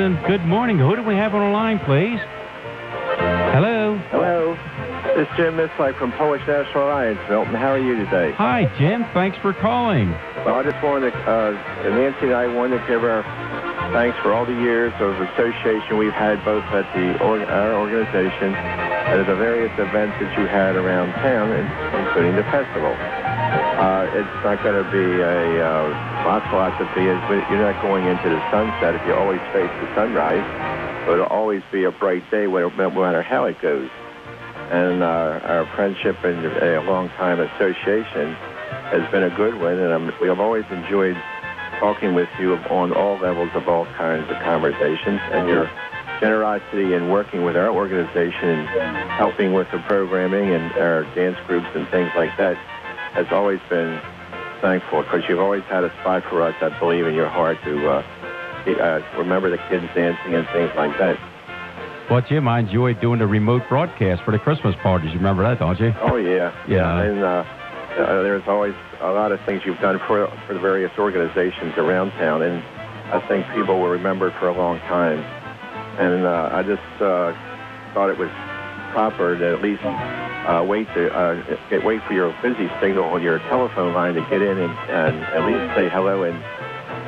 Milton. Good morning. Who do we have on the line, please? Hello? Hello. This is Jim Mislike from Polish National Alliance, Milton. How are you today? Hi, Jim. Thanks for calling. Well, I just wanted to, Nancy and I wanted to give our thanks for all the years of association we've had both at our organization and at the various events that you had around town, including the festival. It's not going to be my philosophy is you're not going into the sunset if you always face the sunrise, but it'll always be a bright day no matter how it goes. And our friendship and a long-time association has been a good one, and we have always enjoyed talking with you on all levels of all kinds of conversations, and your generosity in working with our organization and helping with the programming and our dance groups and things like that has always been thankful, because you've always had a spot for us, I believe, in your heart to remember the kids dancing and things like that. Well, Jim, I enjoyed doing the remote broadcast for the Christmas parties. You remember that, don't you? Oh, yeah. Yeah. And there's always a lot of things you've done for the various organizations around town, and I think people will remember it for a long time. And I just thought it was proper to at least wait for your busy signal on your telephone line to get in and at least say hello and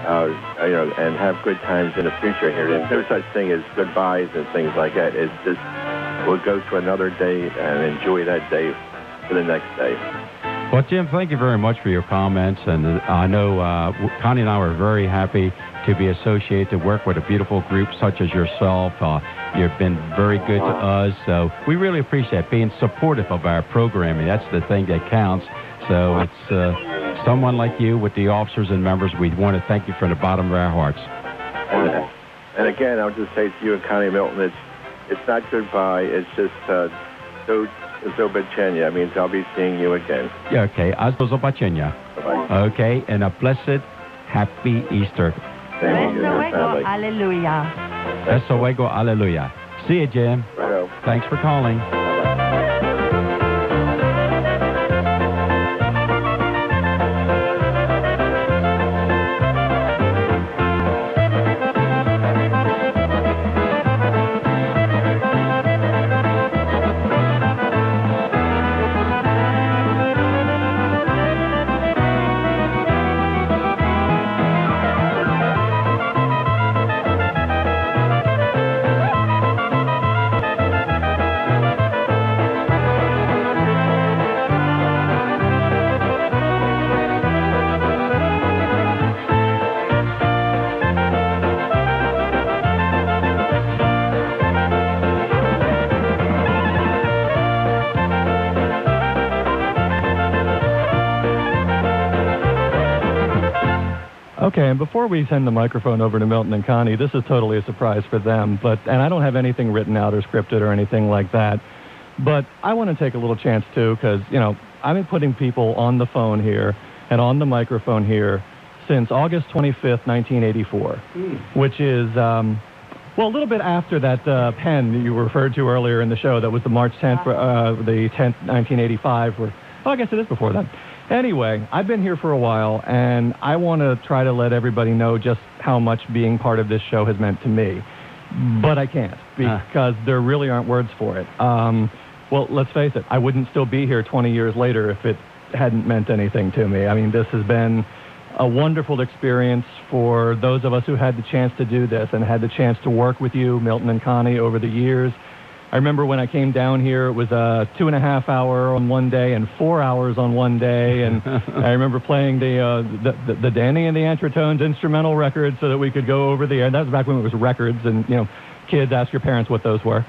and have good times in the future here. There's no such thing as goodbyes and things like that. It's just we'll go to another day and enjoy that day for the next day. Well, Jim, thank you very much for your comments, and I know Connie and I were very happy to be associated to work with a beautiful group such as yourself. You've been very good to us, so we really appreciate being supportive of our programming. That's the thing that counts. So it's someone like you with the officers and members, we want to thank you from the bottom of our hearts. And again, I'll just say to you and Connie Milton, it's not goodbye, it's just do zobaczenia. It means I'll be seeing you again. Yeah, okay. Do zobaczenia. Bye-bye. Okay, and a blessed, happy Easter. Thank you. Hallelujah. Wesołego Alleluia. See you, Jim. Righto. Thanks for calling. Okay, and before we send the microphone over to Milton and Connie, this is totally a surprise for them, and I don't have anything written out or scripted or anything like that, but I want to take a little chance too, because, I've been putting people on the phone here and on the microphone here since August 25th, 1984, which is, a little bit after that pen that you referred to earlier in the show. That was the March 10th, the 10th, 1985, I guess it is before that. Anyway, I've been here for a while, and I want to try to let everybody know just how much being part of this show has meant to me. But I can't, because there really aren't words for it. Well, let's face it, I wouldn't still be here 20 years later if it hadn't meant anything to me. I mean, this has been a wonderful experience for those of us who had the chance to do this and had the chance to work with you, Milton and Connie, over the years. I remember when I came down here, it was a 2.5 hour on one day and 4 hours on one day, and I remember playing the Danny and the Antratones instrumental records so that we could go over the air. That was back when it was records, and kids, ask your parents what those were.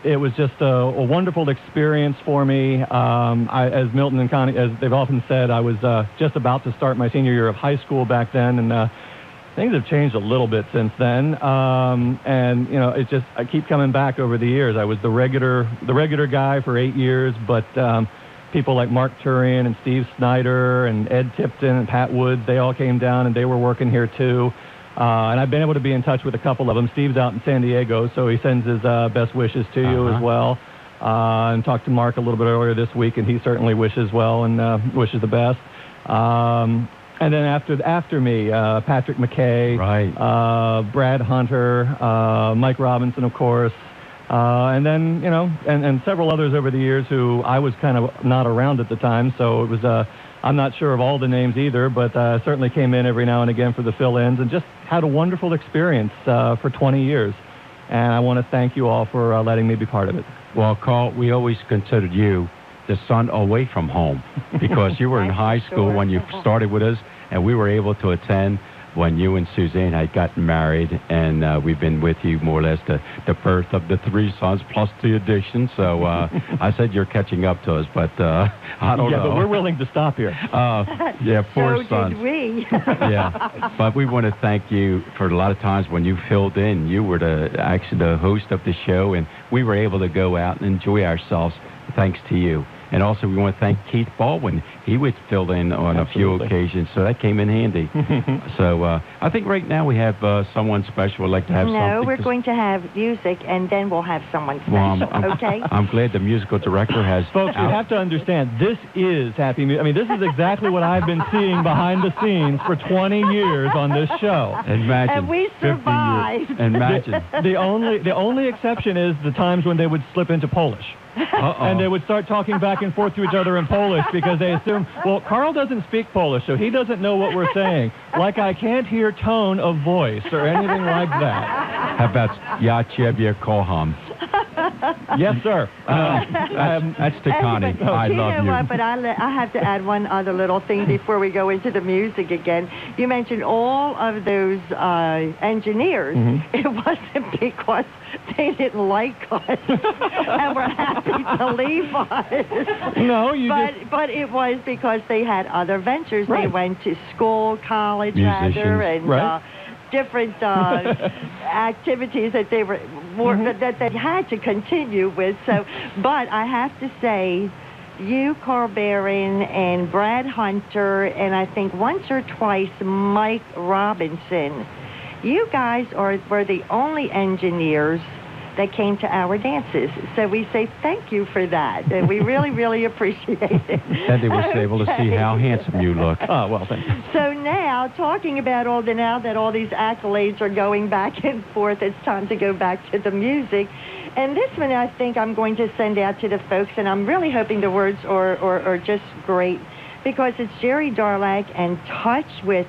It was just a wonderful experience for me. As Milton and Connie, as they've often said, I was just about to start my senior year of high school back then, and things have changed a little bit since then, and it's just I keep coming back over the years. I was the regular guy for 8 years, but people like Mark Turian and Steve Snyder and Ed Tipton and Pat Woods, they all came down and they were working here too. And I've been able to be in touch with a couple of them. Steve's out in San Diego, so he sends his best wishes to you as well. And talked to Mark a little bit earlier this week, and he certainly wishes well and wishes the best. And then after me, Patrick McKay, right. Brad Hunter, Mike Robinson, of course, and then, you know, and several others over the years who I was kind of not around at the time, so it was, I'm not sure of all the names either, but certainly came in every now and again for the fill-ins and just had a wonderful experience for 20 years. And I want to thank you all for letting me be part of it. Well, Carl, we always considered you the son away from home because you were in high school when you started with us, and we were able to attend when you and Suzanne had gotten married, and we've been with you more or less the birth of the 3 sons plus the addition. So I said you're catching up to us, but I don't know. Yeah, but we're willing to stop here. Yeah, 4 so sons. Did we. Yeah, but we want to thank you for a lot of times when you filled in. You were actually the host of the show, and we were able to go out and enjoy ourselves thanks to you. And also, we want to thank Keith Baldwin. He would fill in on a few occasions, so that came in handy. So I think right now we have someone special would like to have something. No, we're going to have music, and then we'll have someone special, well, okay? I'm glad the musical director has... Folks, you have to understand, this is happy music. I mean, this is exactly what I've been seeing behind the scenes for 20 years on this show. Imagine. And we survived. Imagine. The only exception is the times when they would slip into Polish. And they would start talking back and forth to each other in Polish because they assume, well, Carl doesn't speak Polish, so he doesn't know what we're saying. Like I can't hear tone of voice or anything like that. How about Ja Ciebie kocham? Yes, sir. That's to Connie. I love you. You know what, but I have to add one other little thing before we go into the music again. You mentioned all of those engineers. It wasn't because they didn't like us and were happy to leave us. No, but it was because they had other ventures. Right. They went to school, college, Musicians. rather, and Right. different activities that they were that they had to continue with. So, but I have to say, you, Carl Barron, and Brad Hunter, and I think once or twice Mike Robinson, you guys were the only engineers that came to our dances. So we say thank you for that. And we really, really appreciate it. And they were able to see how handsome you look. Oh, well, thank you. So now, talking about now that all these accolades are going back and forth, it's time to go back to the music. And this one I think I'm going to send out to the folks, and I'm really hoping the words are just great, because it's Jerry Darlak and Touch with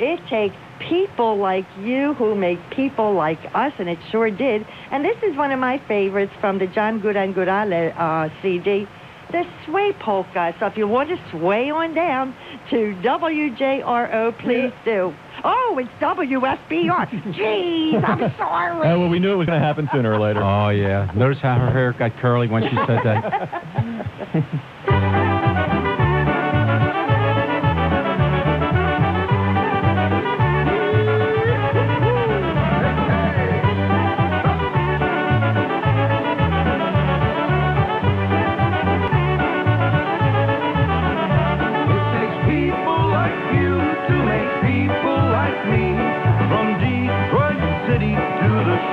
It Takes People Like You Who Make People Like Us, and it sure did. And this is one of my favorites from the John Guran Gurale CD, the Sway Polka. So if you want to sway on down to WJRO, please do. Oh, it's WFBR. Jeez, I'm sorry. Well, we knew it was going to happen sooner or later. Oh, yeah. Notice how her hair got curly when she said that.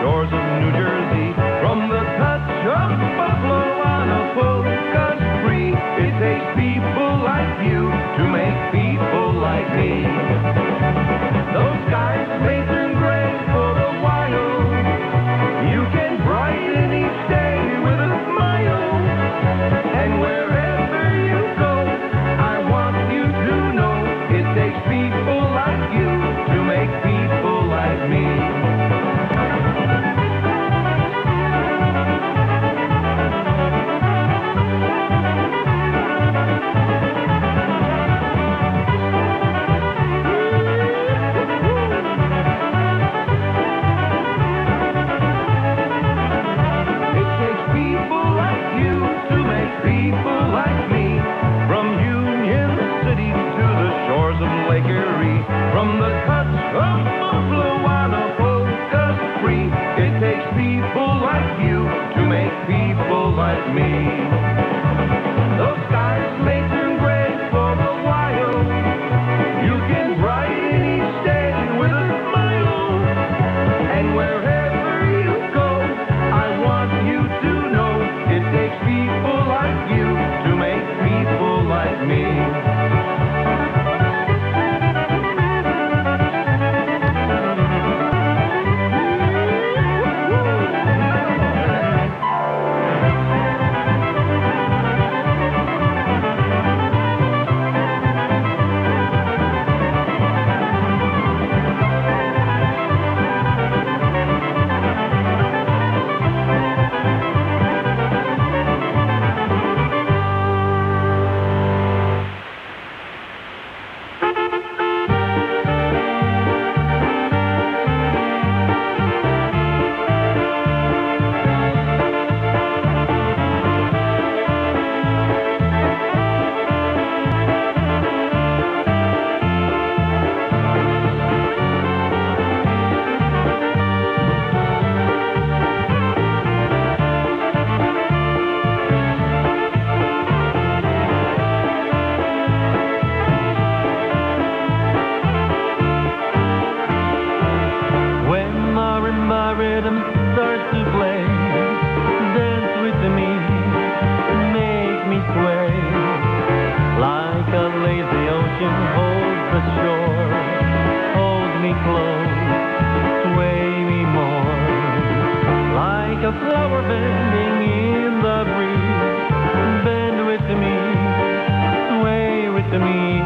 Shores of New Jersey, from the touch of buffalo on a polka spree, it takes people like you to make people like me. Those skies may turn gray for a while, you can brighten each day with a smile, and wherever you go, I want you to know it takes people like you to make people like me. From the touch of buffalo on a polka spree, it takes people like you to make people like me. Those skies may turn gray for a while, you can brighten each day with a smile, and wherever you go, I want you to know it takes people like you to make people like me. start to play. Dance with me, make me sway. Like a lazy ocean holds the shore. Hold me close, sway me more. Like a flower bending in the breeze. Bend with me, sway with me.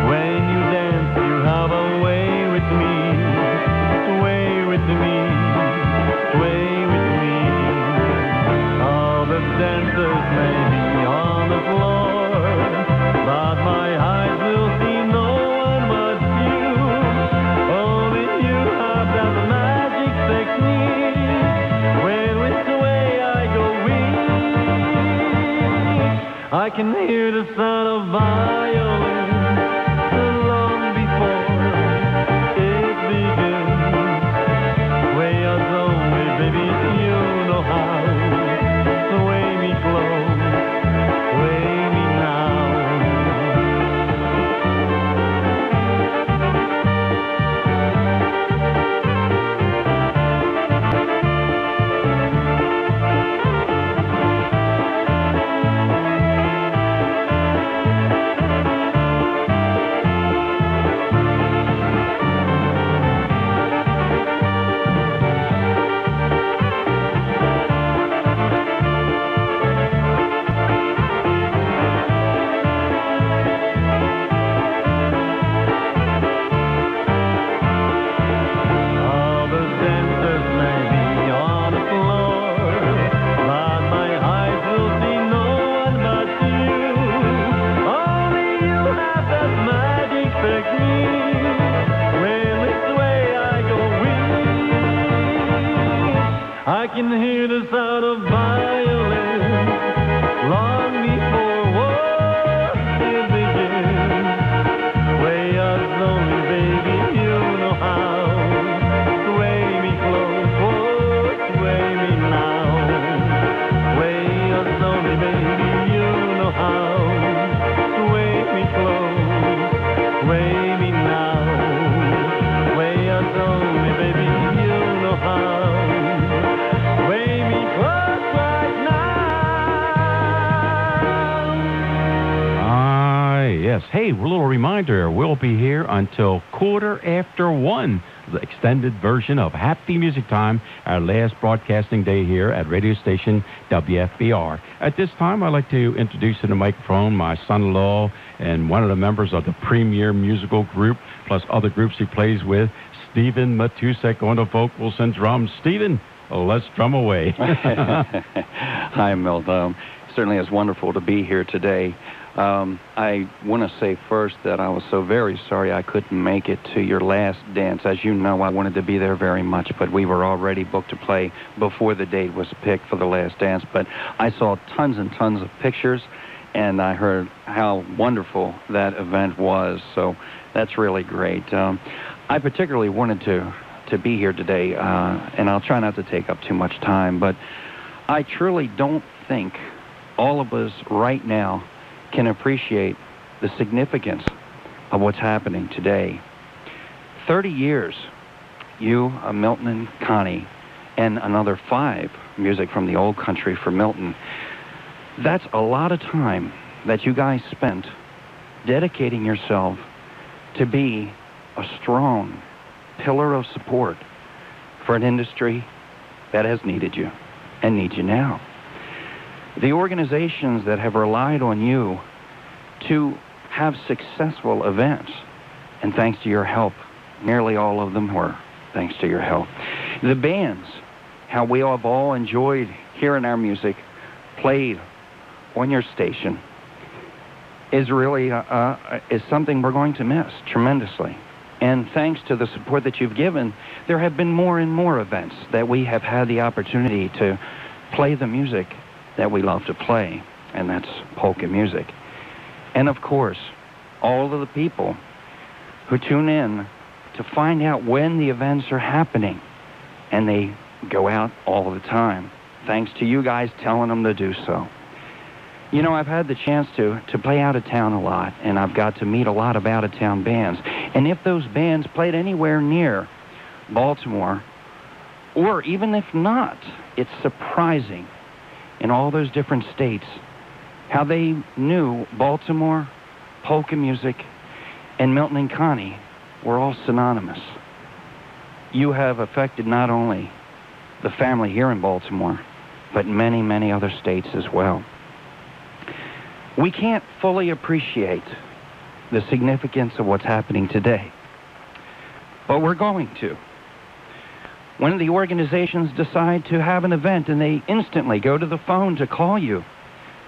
When you dance, you have a way with me. Sway with me, sway with me. All the dancers may be on the floor, but my eyes will see no one but you. Only you have that magic technique. When we sway, I go weak. I can hear the sound of violin long before it begins. Sway us only, baby, you know how. Sway me close, sway me now. All the dancers may be on the floor, but my eyes will see no one but you. Only you have that magic technique. When we sway, I go weak. I can hear the sound of violin long before war it begins. Sway us only, baby, you know how. Sway me close, oh, sway me now. Sway us only, baby, you know how. Sway me close, sway me now. Sway us only, baby, you know how. Sway me close right now. Ah, yes. Hey, a little reminder, we'll be here until 1:15. The extended version of Happy Music Time, our last broadcasting day here at radio station WFBR. At this time, I'd like to introduce to the microphone my son-in-law and one of the members of the premier musical group, plus other groups he plays with, Stephen Matusek on the vocals and drums. Stephen, let's drum away. Hi, Milton. Certainly is wonderful to be here today. I want to say first that I was so very sorry I couldn't make it to your last dance. As you know, I wanted to be there very much, but we were already booked to play before the date was picked for the last dance. But I saw tons and tons of pictures, and I heard how wonderful that event was. So that's really great. I particularly wanted to be here today, and I'll try not to take up too much time, but I truly don't think all of us right now can appreciate the significance of what's happening today. 30 years, you, Milton and Connie, and another 5 music from the old country for Milton. That's a lot of time that you guys spent dedicating yourself to be a strong pillar of support for an industry that has needed you and needs you now. The organizations that have relied on you to have successful events, and thanks to your help, nearly all of them were thanks to your help. The bands, how we have all enjoyed hearing our music played on your station, is really is something we're going to miss tremendously. And thanks to the support that you've given, there have been more and more events that we have had the opportunity to play the music that we love to play, and that's polka music. And of course, all of the people who tune in to find out when the events are happening, and they go out all the time, thanks to you guys telling them to do so. You know, I've had the chance to play out of town a lot, and I've got to meet a lot of out-of-town bands. And if those bands played anywhere near Baltimore Or even if not, it's surprising in all those different states how they knew Baltimore, polka music, and Milton and Connie were all synonymous. You have affected not only the family here in Baltimore, but many, many other states as well. We can't fully appreciate the significance of what's happening today, but we're going to. When the organizations decide to have an event and they instantly go to the phone to call you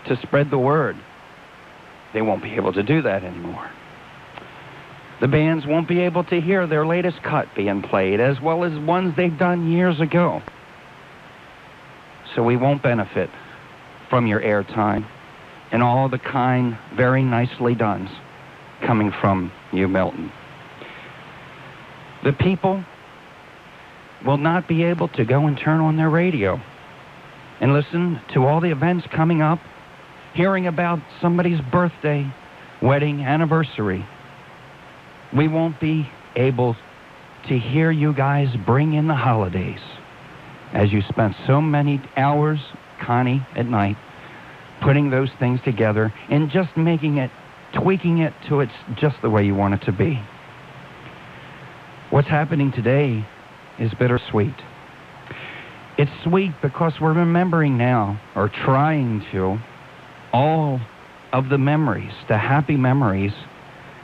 to spread the word, they won't be able to do that anymore. The bands won't be able to hear their latest cut being played, as well as ones they've done years ago. So we won't benefit from your airtime and all the kind, very nicely dones coming from you, Milton. The people will not be able to go and turn on their radio and listen to all the events coming up, hearing about somebody's birthday, wedding, anniversary. We won't be able to hear you guys bring in the holidays as you spent so many hours, Connie, at night, putting those things together and just making it, tweaking it to it's just the way you want it to be. What's happening today is bittersweet. It's sweet because we're remembering now, or trying to, all of the memories, the happy memories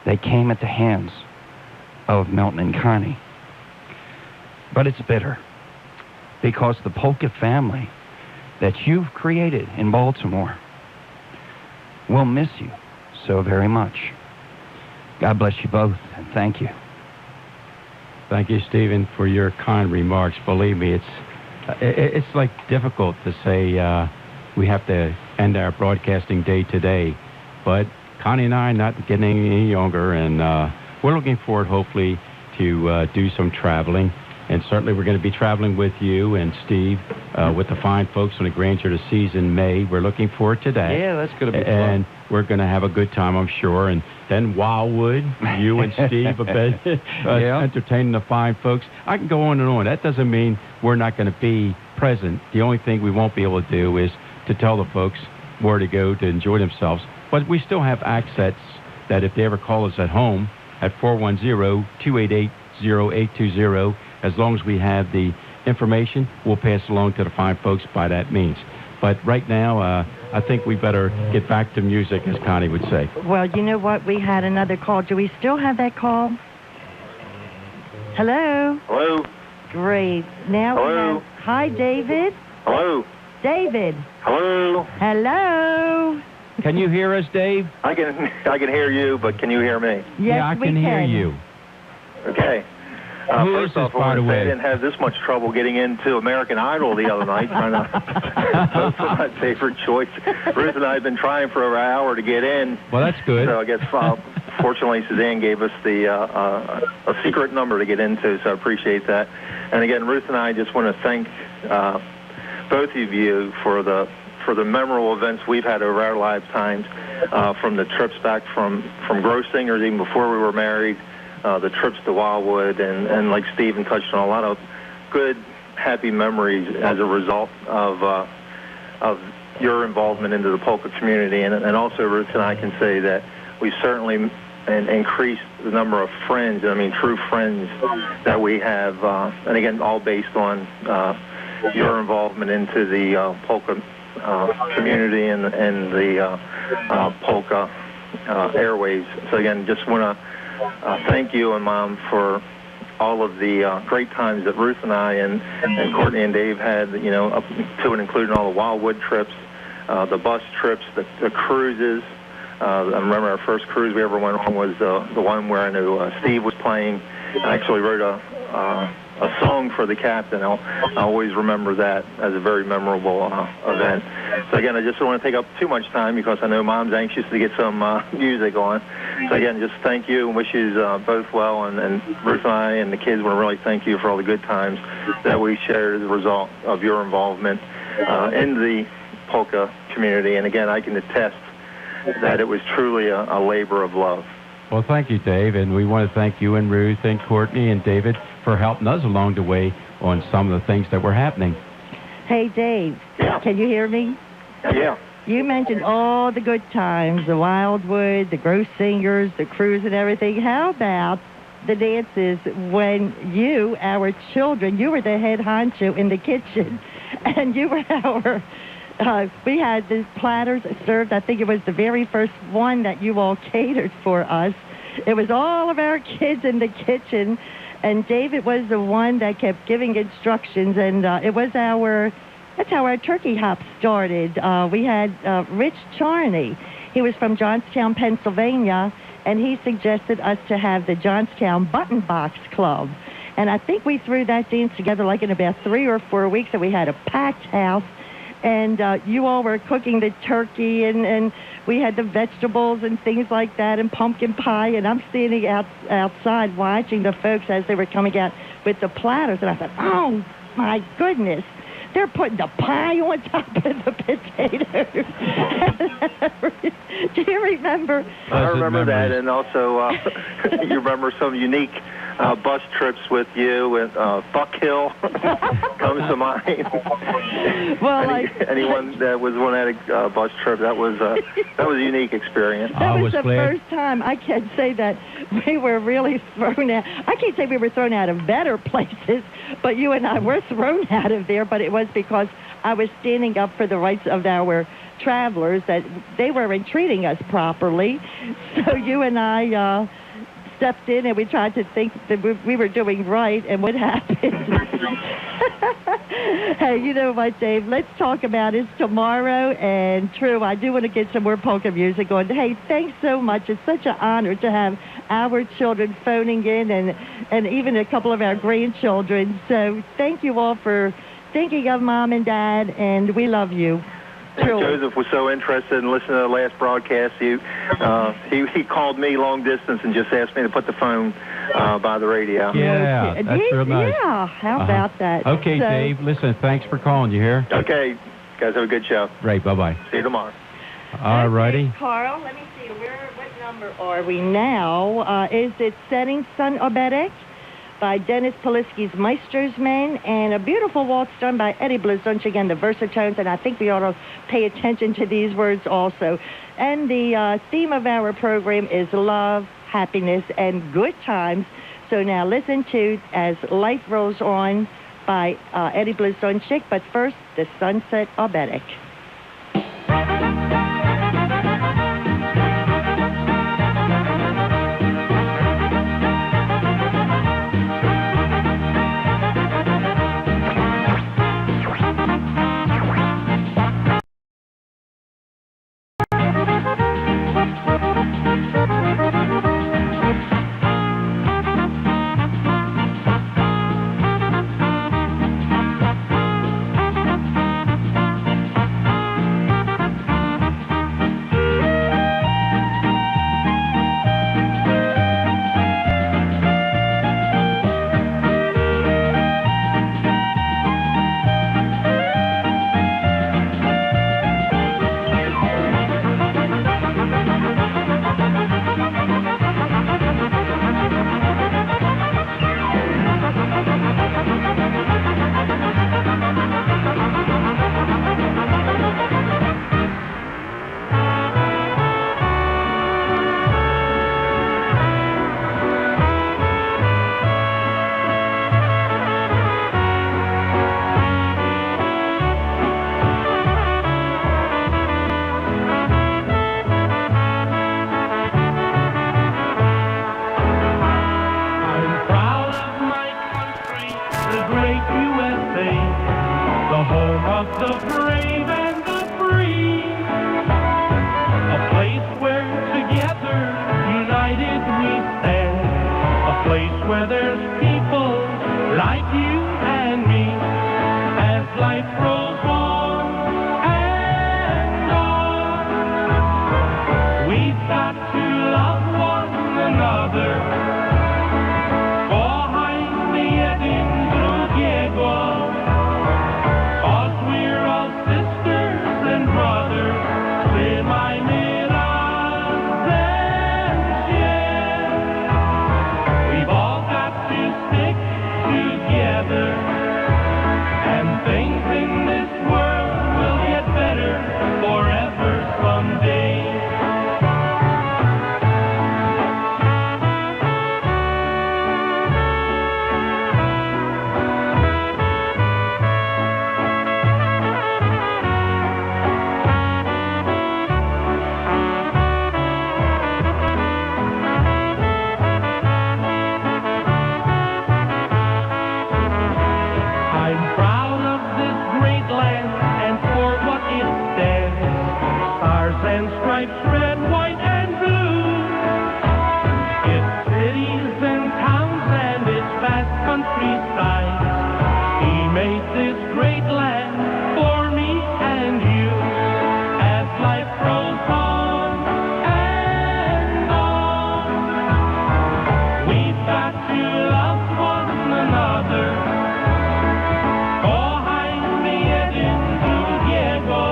that came at the hands of Milton and Connie. But it's bitter because the polka family that you've created in Baltimore will miss you so very much. God bless you both, and thank you. Thank you, Stephen, for your kind remarks. Believe me, it's like difficult to say we have to end our broadcasting day today, but Connie and I are not getting any younger, and we're looking forward, hopefully, to do some traveling. And certainly we're going to be traveling with you and Steve, with the fine folks on the Granger to Seas in May. We're looking forward to that. Yeah, that's going to be fun. And we're going to have a good time, I'm sure. And then Wildwood, you and Steve, entertaining the fine folks. I can go on and on. That doesn't mean we're not going to be present. The only thing we won't be able to do is to tell the folks where to go to enjoy themselves. But we still have access that if they ever call us at home at 410-288-0820, as long as we have the information, we'll pass along to the fine folks by that means. But right now, I think we better get back to music, as Connie would say. Well, you know what? We had another call. Do we still have that call? Hello? Hello? Great. Now Hello? we have... Hi, David. Hello? David. Hello? Hello? Can you hear us, Dave? I can hear you, but can you hear me? Yes, yeah, I can hear you. Okay. Who is First off, this, by the way? I didn't have this much trouble getting into American Idol the other night, trying to vote for my favorite choice. Ruth and I have been trying for over an hour to get in. Well, that's good. So I guess, fortunately, Suzanne gave us the a secret number to get into, so I appreciate that. And again, Ruth and I just want to thank both of you for the memorable events we've had over our lifetimes, from the trips back from Gross Singers even before we were married, the trips to Wildwood, and like Stephen touched on, a lot of good, happy memories as a result of your involvement into the polka community. And also, Ruth and I can say that we certainly increased the number of friends, I mean true friends, that we have, and again, all based on your involvement into the polka community and the polka airwaves. So again, just want to thank you and Mom for all of the great times that Ruth and I and Courtney and Dave had, up to and including all the Wildwood trips, the bus trips, the cruises. I remember our first cruise we ever went on was the one where I knew Steve was playing. I actually wrote a song for the captain. I always remember that as a very memorable event. So again, I just don't want to take up too much time because I know Mom's anxious to get some music on. So again, just thank you and wish you both well. And Ruth and I and the kids want to really thank you for all the good times that we shared as a result of your involvement in the polka community. And again, I can attest that it was truly a labor of love. Well, thank you, Dave, and we want to thank you and Ruth and Courtney and David for helping us along the way on some of the things that were happening. Hey, Dave. Yeah. Can you hear me? Yeah. You mentioned all the good times, the Wildwood, the Gross Singers, the cruise and everything. How about the dances when you, our children, you were the head honcho in the kitchen, and you were our... we had the platters served. I think it was the very first one that you all catered for us. It was all of our kids in the kitchen, and David was the one that kept giving instructions, and that's how our turkey hop started. We had Rich Charney. He was from Johnstown, Pennsylvania, and he suggested us to have the Johnstown Button Box Club. And I think we threw that dance together like in about 3 or 4 weeks, and we had a packed house. And you all were cooking the turkey, and we had the vegetables and things like that, and pumpkin pie. And I'm standing outside watching the folks as they were coming out with the platters. And I thought, oh, my goodness. They're putting the pie on top of the potatoes. Do you remember? I remember that, and also you remember some unique bus trips with you, and Buck Hill comes to mind. Well, anyone that was on that bus trip, that was a unique experience. That was the first time I can say that we were really thrown out. I can't say we were thrown out of better places, but you and I were thrown out of there, but it was because I was standing up for the rights of our travelers, that they weren't treating us properly. So you and I stepped in, and we tried to think that we were doing right, and what happened? Hey, you know what, Dave? Let's talk about it tomorrow. And true, I do want to get some more polka music on. Hey, thanks so much. It's such an honor to have our children phoning in, and even a couple of our grandchildren. So thank you all for thinking of Mom and Dad, and we love you. Joseph was so interested in listening to the last broadcast. He called me long distance and just asked me to put the phone by the radio. Yeah, that's real nice. Yeah, how about that? Okay, so, Dave, listen, thanks for calling. You hear? Okay, guys, have a good show. Great, bye-bye. See you tomorrow. All righty. Okay, Carl, let me see. What number are we now? Is it Setting Sun Obedek by Dennis Polisky's Meister's Men, and a beautiful waltz done by Eddie Blazonczyk, again, the versatones, and I think we ought to pay attention to these words also. And the theme of our program is love, happiness, and good times. So now listen to As Life Rolls On by Eddie Blazonczyk, but first, the Sunset Obedek. Cause we're all land and for what it stands. Stars and stripes, red, white, and blue. Its cities and towns and its vast countryside. He made this great land for me and you. As life grows on and on, we've got to love one another. Kochajmy jeden drugiego,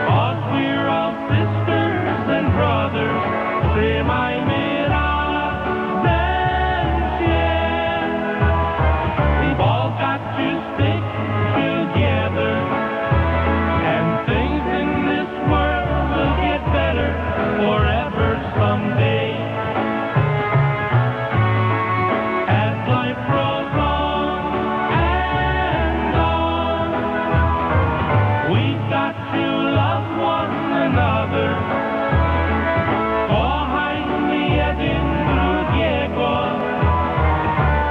'cause we're all sisters and brothers. Trzymajmy razem się. We've all got to stick together, and things in this world will get better forever someday. As life grows on and on, we've got to love one another. Kochajmy jeden drugiego,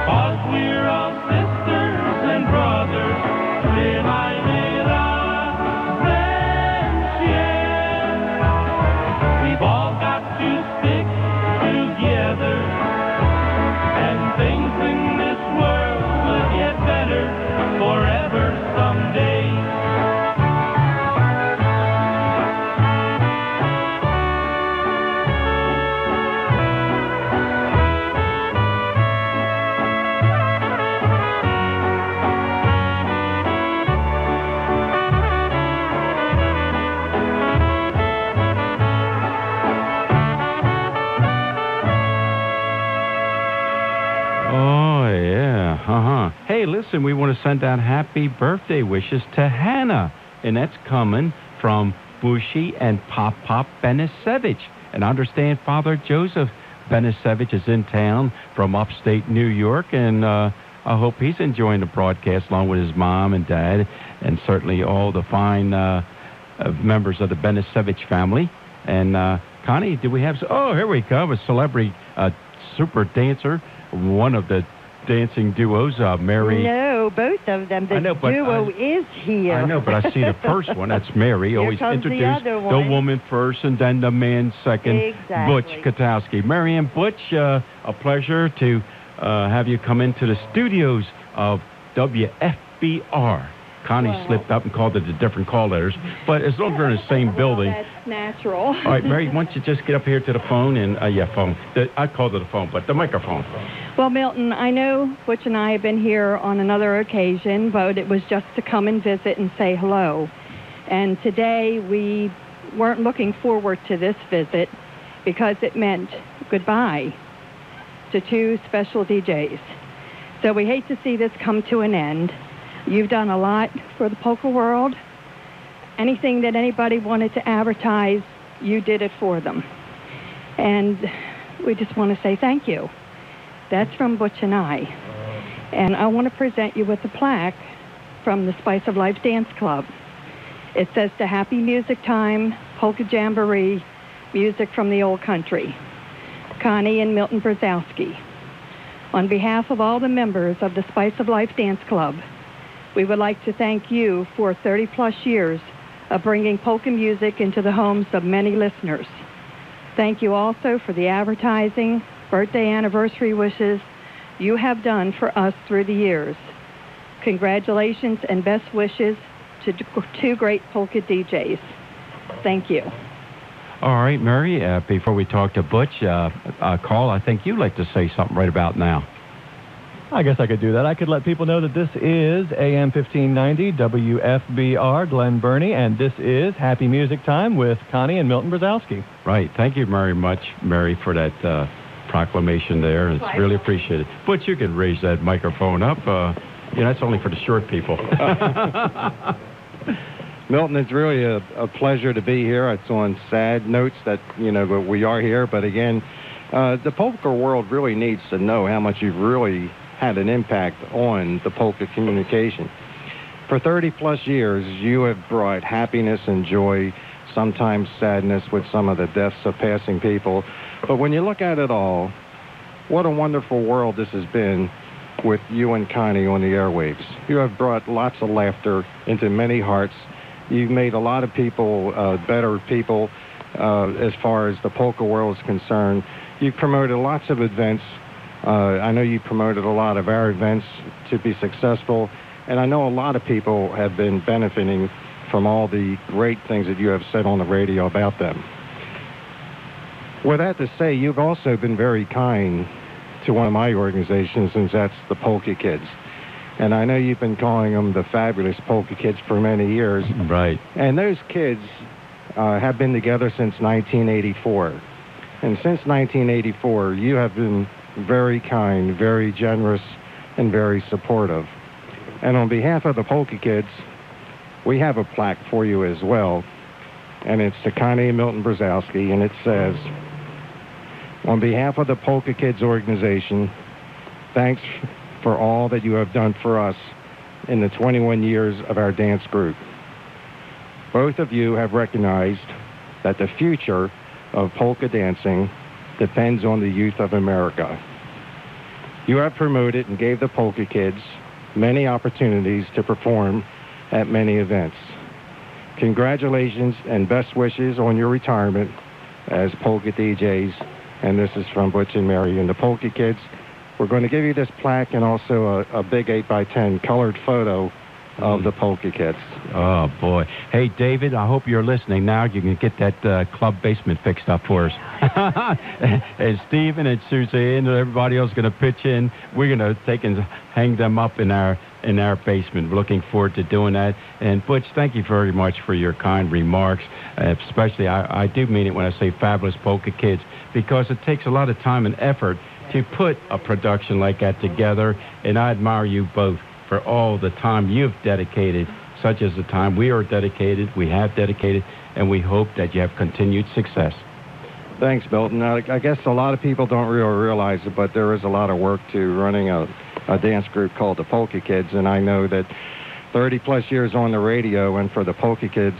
'cause we're all sisters and brothers. Trzymajmy razem się. We've all got to stick together, and things in this world will get better forever someday. Oh, yeah. Hey, listen, we want to send out happy birthday wishes to Hannah. And that's coming from Bushi and Pop Benisevich. And I understand Father Joseph Benisevich is in town from upstate New York. And I hope he's enjoying the broadcast along with his mom and dad and certainly all the fine members of the Benisevich family. And Connie, do we have... Oh, here we come, a celebrity super dancer, one of the dancing duos, Mary. No, both of them. The duo is here. I know, but I see the first one. That's Mary. Here Always comes introduce the other one. woman first and then the man second. Exactly. Butch Katowski. Mary and Butch, a pleasure to have you come into the studios of WFBR. Connie slipped up and called it the different call letters, but as long as we're in the same building. That's natural. All right, Mary, why don't you just get up here to the phone and, phone. I called it a phone, but the microphone. Well, Milton, I know Butch and I have been here on another occasion, but it was just to come and visit and say hello. And today we weren't looking forward to this visit because it meant goodbye to two special DJs. So we hate to see this come to an end. You've done a lot for the polka world. Anything that anybody wanted to advertise, you did it for them. And we just want to say thank you. That's from Butch and I. And I want to present you with a plaque from the Spice of Life Dance Club. It says to Happy Music Time, Polka Jamboree, Music from the Old Country. Connie and Milton Brzozowski. On behalf of all the members of the Spice of Life Dance Club, we would like to thank you for 30-plus years of bringing polka music into the homes of many listeners. Thank you also for the advertising, birthday anniversary wishes you have done for us through the years. Congratulations and best wishes to two great polka DJs. Thank you. All right, Mary, before we talk to Butch, Carl, I think you'd like to say something right about now. I guess I could do that. I could let people know that this is AM 1590 WFBR Glen Burnie, and this is Happy Music Time with Connie and Milton Brzozowski. Right. Thank you very much, Mary, for that proclamation there. It's really appreciated. Butch, you can raise that microphone up. That's only for the short people. Milton, it's really a pleasure to be here. It's on sad notes that, we are here. But again, the polka world really needs to know how much you've really had an impact on the polka communication. For 30-plus years, you have brought happiness and joy, sometimes sadness with some of the deaths of passing people. But when you look at it all, what a wonderful world this has been with you and Connie on the airwaves. You have brought lots of laughter into many hearts. You've made a lot of people better people as far as the polka world is concerned. You've promoted lots of events. I know you promoted a lot of our events to be successful, and I know a lot of people have been benefiting from all the great things that you have said on the radio about them. With that to say, you've also been very kind to one of my organizations, and that's the Polka Kids. And I know you've been calling them the Fabulous Polka Kids for many years. Right. And those kids have been together since 1984. And since 1984, you have been very kind, very generous, and very supportive. And on behalf of the Polka Kids, we have a plaque for you as well. And it's to Connie and Milton Brzozowski, and it says, on behalf of the Polka Kids organization, thanks for all that you have done for us in the 21 years of our dance group. Both of you have recognized that the future of polka dancing depends on the youth of America. You have promoted and gave the Polka Kids many opportunities to perform at many events. Congratulations and best wishes on your retirement as polka DJs. And this is from Butch and Mary and the Polka Kids. We're going to give you this plaque and also a big 8x10 colored photo of the Polka Kids. Oh, boy. Hey, David, I hope you're listening now. You can get that club basement fixed up for us. And Stephen and Suzanne and everybody else is going to pitch in. We're going to take and hang them up in our basement. We're looking forward to doing that. And Butch, thank you very much for your kind remarks. Especially, I do mean it when I say Fabulous Polka Kids, because it takes a lot of time and effort to put a production like that together. And I admire you both for all the time you've dedicated, such as the time we have dedicated, and we hope that you have continued success. Thanks, Milton. Now, I guess a lot of people don't really realize it, but there is a lot of work to running a dance group called the Polka Kids, and I know that 30-plus years on the radio, and for the Polka Kids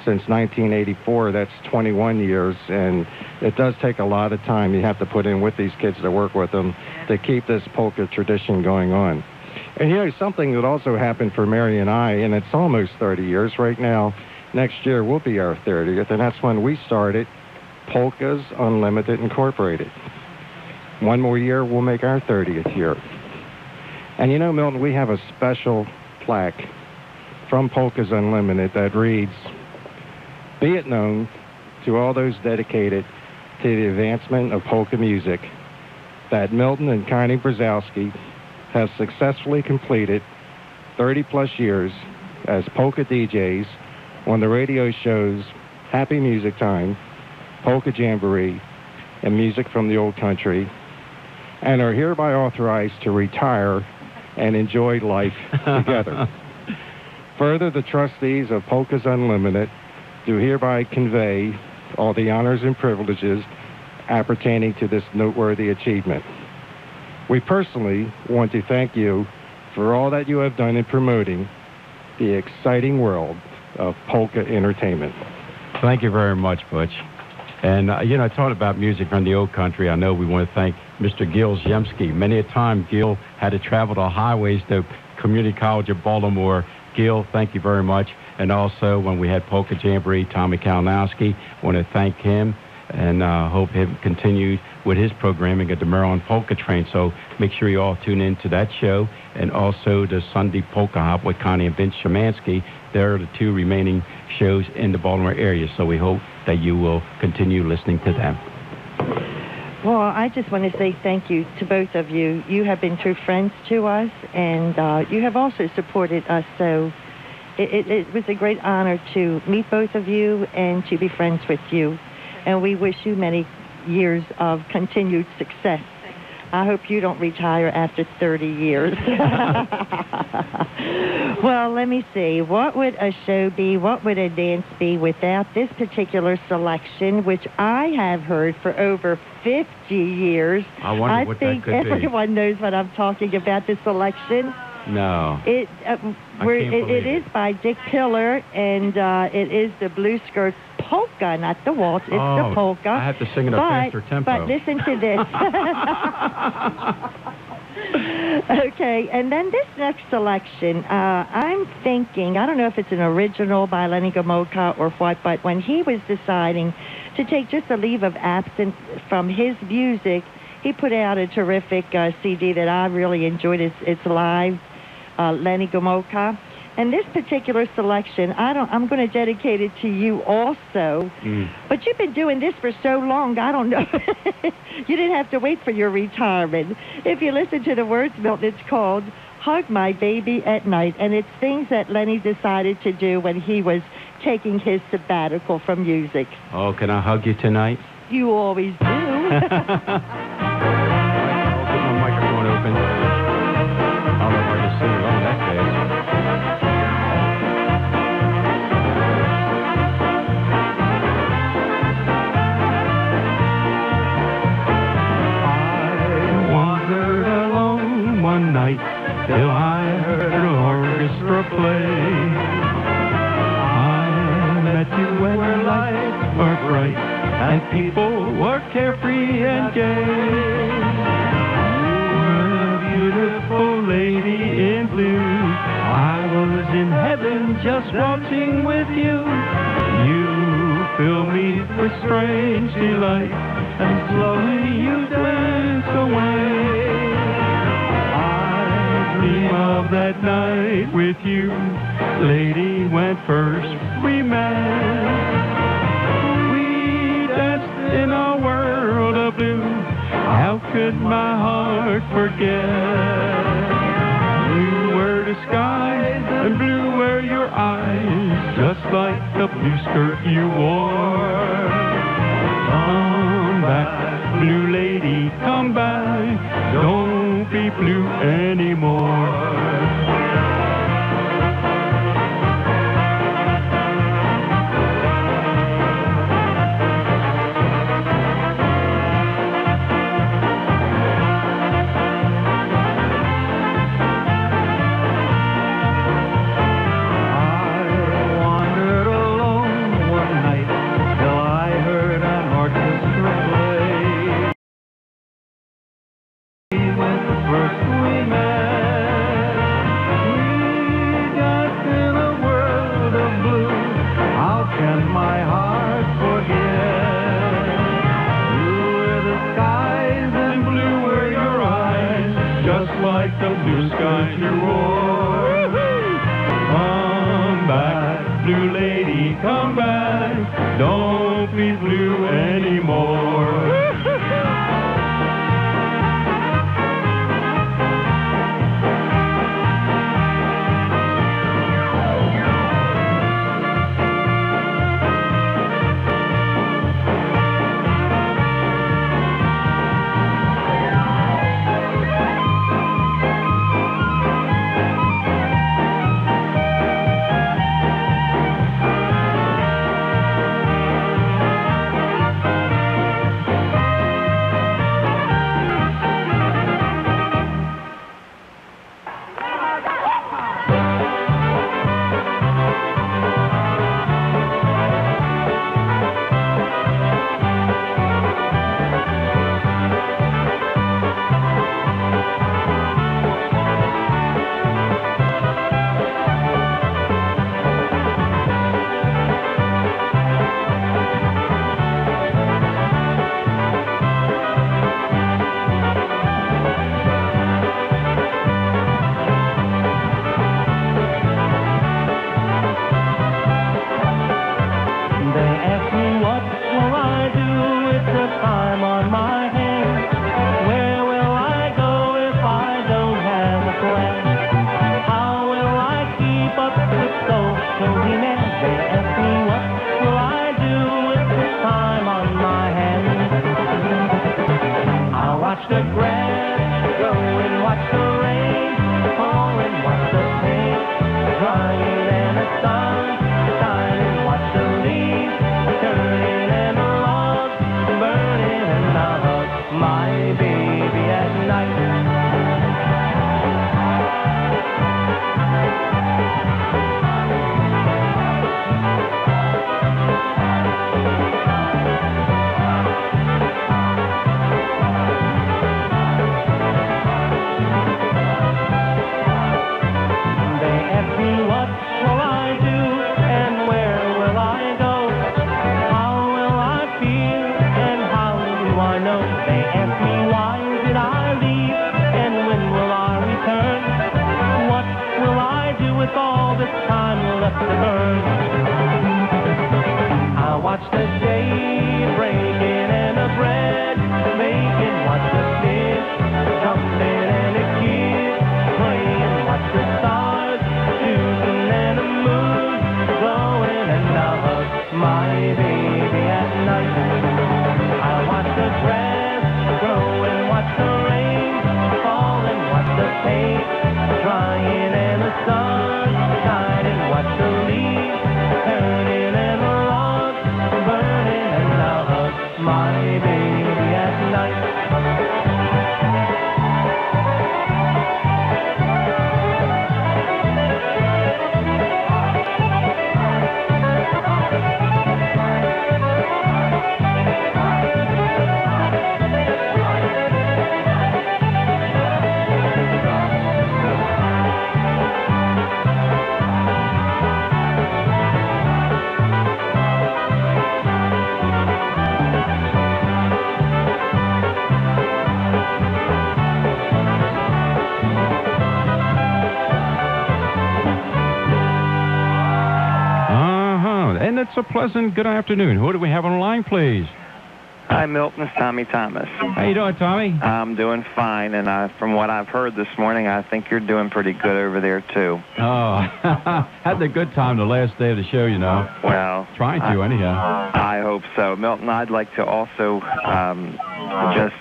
since 1984, that's 21 years, and it does take a lot of time you have to put in with these kids to work with them to keep this polka tradition going on. And, you know, something that also happened for Mary and I, and it's almost 30 years right now. Next year will be our 30th, and that's when we started Polkas Unlimited Incorporated. One more year, we'll make our 30th year. And, you know, Milton, we have a special plaque from Polkas Unlimited that reads, "Be it known to all those dedicated to the advancement of polka music that Milton and Connie Brzozowski have successfully completed 30-plus years as polka DJs on the radio shows Happy Music Time, Polka Jamboree, and Music from the Old Country, and are hereby authorized to retire and enjoy life together. Further, the trustees of Polkas Unlimited do hereby convey all the honors and privileges appertaining to this noteworthy achievement. We personally want to thank you for all that you have done in promoting the exciting world of polka entertainment." Thank you very much, Butch. And, you know, talking about music from the old country, I know we want to thank Mr. Gil Zemsky. Many a time, Gil had to travel the highways to Community College of Baltimore. Gil, thank you very much. And also, when we had Polka Jamboree, Tommy Kalinowski, want to thank him and hope him continued with his programming at the Maryland Polka Train. So make sure you all tune in to that show, and also the Sunday Polka Hop with Connie and Vince Shemansky. They're the two remaining shows in the Baltimore area, so we hope that you will continue listening to them. Well, I just want to say thank you to both of you. You have been true friends to us, and you have also supported us, so it was a great honor to meet both of you and to be friends with you. And we wish you many years of continued success. I hope you don't retire after 30 years. Well, let me see. What would a show be? What would a dance be without this particular selection, which I have heard for over 50 years? I wonder what that could be. I think everyone knows what I'm talking about, this selection. No. It is by Dick Pillar, and it is the Blue Skirts polka, not the waltz. It's the polka. I have to sing it a faster tempo. But listen to this. Okay, and then this next selection, I'm thinking, I don't know if it's an original by Lenny Gomulka or what, but when he was deciding to take just a leave of absence from his music, he put out a terrific CD that I really enjoyed. It's live, Lenny Gomulka. And this particular selection, I'm going to dedicate it to you also. But you've been doing this for so long, I don't know. You didn't have to wait for your retirement. If you listen to the words, Milton, it's called Hug My Baby at Night. And it's things that Lenny decided to do when he was taking his sabbatical from music. Oh, can I hug you tonight? You always do. I'll keep my microphone open. I don't know if I can sing along that fast. One night till I heard an orchestra play. I met you when lights were bright and people were carefree and gay. You were a beautiful lady in blue. I was in heaven just waltzing with you. You filled me with strange delight and slowly you danced away. Of that night with you, lady, when first we met. We danced in a world of blue. How could my heart forget? Blue were the skies and blue were your eyes, just like the blue skirt you wore. Come back, blue lady, come back. Don't be blue anymore. time left to burn. I watch the day breaking and the bread making. Watch the fish jumping and the kids playing. Watch the stars shooting and the moon glowing. And I'll hug my baby at night. I watch the grass grow and watch the rain fall and watch the paint drying and the sun shining. Watch the leaves turning and the logs burning. And I'll hug my baby at night. And it's a pleasant good afternoon. Who do we have on the line, please? Hi, Milton. It's Tommy Thomas. How you doing, Tommy? I'm doing fine, and from what I've heard this morning, I think you're doing pretty good over there, too. Oh, had a good time the last day of the show, you know. Well, trying to, anyhow. I hope so. Milton, I'd like to also just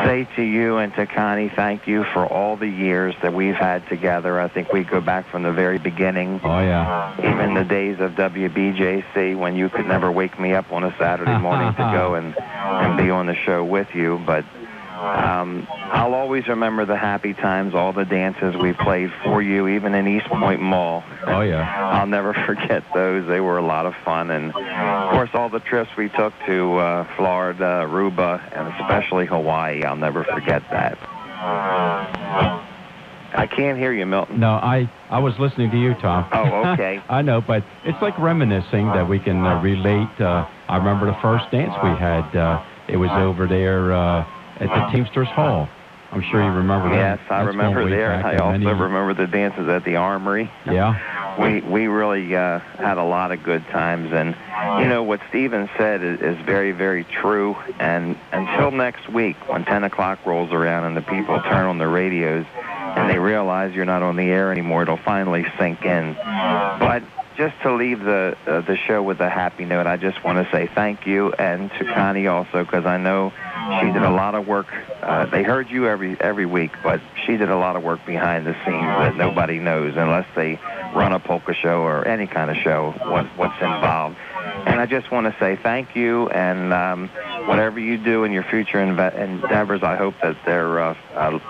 say to you and to Connie, thank you for all the years that we've had together. I think we go back from the very beginning. Oh, yeah. Even the days of WBJC when you could never wake me up on a Saturday morning to go and be on the show with you. But I'll always remember the happy times, all the dances we played for you, even in East Point Mall. Oh, yeah. I'll never forget those. They were a lot of fun. And, of course, all the trips we took to Florida, Aruba, and especially Hawaii. I'll never forget that. I can't hear you, Milton. No, I was listening to you, Tom. Oh, okay. I know, but it's like reminiscing that we can relate. I remember the first dance we had. It was over there at the Teamsters Hall. I'm sure you remember that. Yes, I remember there. I also remember the dances at the Armory. Yeah. We really had a lot of good times. And, you know, what Steven said is very, very true. And until next week, when 10 o'clock rolls around and the people turn on the radios and they realize you're not on the air anymore, it'll finally sink in. But just to leave the show with a happy note, I just want to say thank you, and to Connie also, because I know she did a lot of work. They heard you every week, but she did a lot of work behind the scenes that nobody knows unless they run a polka show or any kind of show, what's involved. And I just want to say thank you, and whatever you do in your future endeavors, I hope that they're a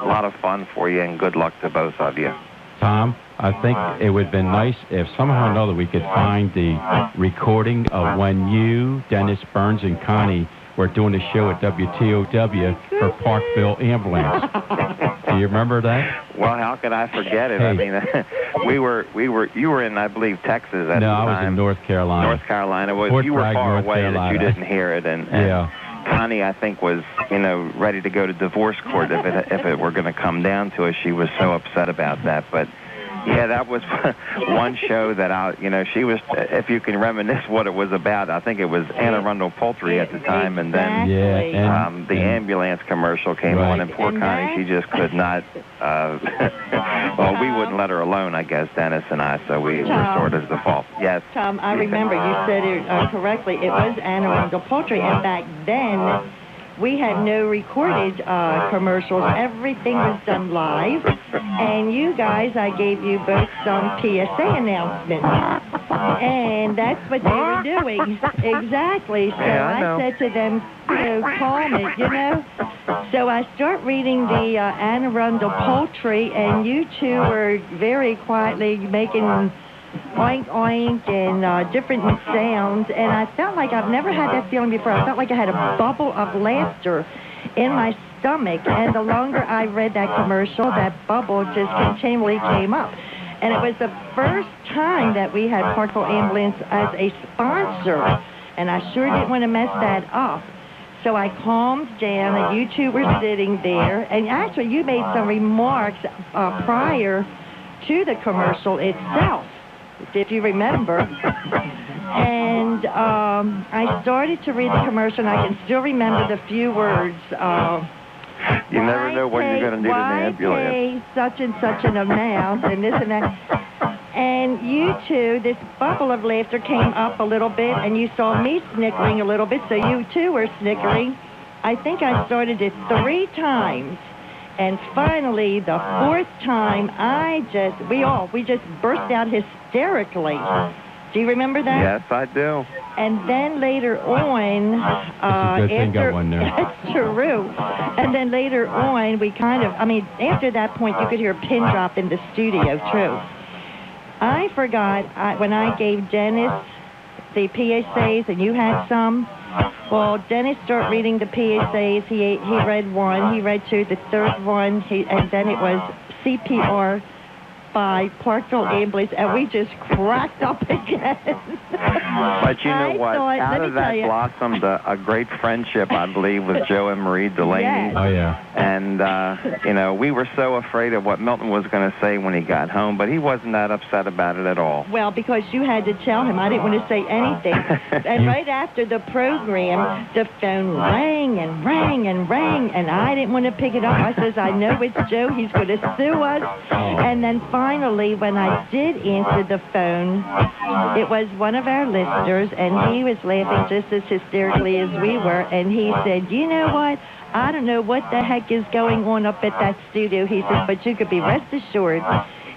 lot of fun for you, and good luck to both of you. Tom, I think it would have been nice if somehow or another we could find the recording of when you, Dennis Burns, and Connie were doing a show at WTOW for Parkville Ambulance. Do you remember that? Well, how could I forget it? Hey. I mean, you were in, I believe, Texas at the time. No, I was in North Carolina. North Carolina. Well, Fort you were Bragg, far North away Carolina. that you didn't hear it, and Yeah. Connie, I think, was, ready to go to divorce court if it were going to come down to it. She was so upset about that. But yeah, that was one show that she was, if you can reminisce what it was about, I think it was Anne Arundel Poultry at the time, and then the ambulance commercial came on, and poor Connie, she just could not, well, we wouldn't let her alone, I guess, Dennis and I, so we were sort of the fault. Yes. Tom, I remember you said it correctly. It was Anne Arundel Poultry, and back then, we had no recorded commercials. Everything was done live. And you guys, I gave you both some PSA announcements. And that's what they were doing. Exactly. So I said to them, call me, So I start reading the Anne Arundel Poultry, and you two were very quietly making oink, oink, and different sounds, and I felt like I've never had that feeling before. I felt like I had a bubble of laughter in my stomach, and the longer I read that commercial, that bubble just continually came up. And it was the first time that we had Parkville Ambulance as a sponsor, and I sure didn't want to mess that up. So I calmed down, and you two were sitting there, and actually you made some remarks prior to the commercial itself. if you remember. And I started to read the commercial, and I can still remember the few words. You never know when you're going to need an ambulance. Pay such and such an amount, and this and that. And you two, this bubble of laughter came up a little bit, and you saw me snickering a little bit, so you too were snickering. I think I started it 3 times. And finally, the 4th time, we just burst out hysterically. Do you remember that? Yes, I do. And then later on, That's true. And then later on, after that point, you could hear a pin drop in the studio, true. I forgot, when I gave Dennis the PSAs, and you had some, well, Dennis started reading the PSAs. He read 1, he read 2, the 3rd one, and then it was CPR by Parkville Ambulance, and we just cracked up again. But you know what? Out of that blossomed a great friendship, I believe, with Joe and Marie Delaney. Yes. Oh, yeah. And, we were so afraid of what Milton was going to say when he got home, but he wasn't that upset about it at all. Well, because you had to tell him. I didn't want to say anything. And right after the program, the phone rang and rang and rang, and I didn't want to pick it up. I says, I know it's Joe. He's going to sue us. And then finally, when I did answer the phone, it was one of our listeners, and he was laughing just as hysterically as we were, and he said, you know what? I don't know what the heck is going on up at that studio. He said, but you could be rest assured,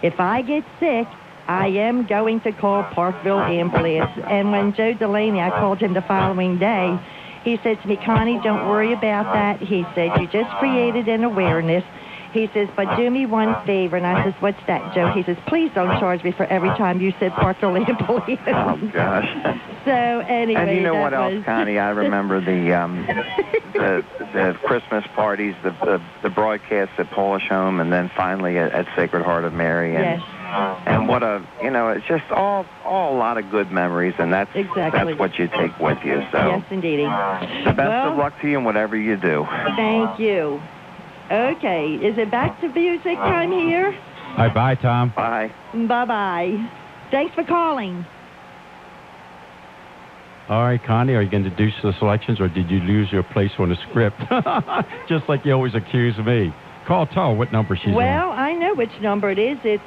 if I get sick, I am going to call Parkville Ambulance. And when Joe Delaney, I called him the following day, he said to me, Connie, don't worry about that. He said, you just created an awareness. He says, but do me one favor. And I says, what's that, Joe? He says, please don't charge me for every time you said Parkville Ambulance. Oh, gosh. So, anyway. And you know what else, Connie? I remember the Christmas parties, the broadcasts at Polish Home, and then finally at Sacred Heart of Mary. And, yes. And what it's just all a lot of good memories, and that's what you take with you. So yes, indeedy. The best of luck to you in whatever you do. Thank you. Okay, is it back to music time here? All right, bye, Tom. Bye. Bye-bye. Thanks for calling. All right, Connie, are you going to do the selections, or did you lose your place on the script? Just like you always accuse me. Call what number she's on. Well, I know which number it is. It's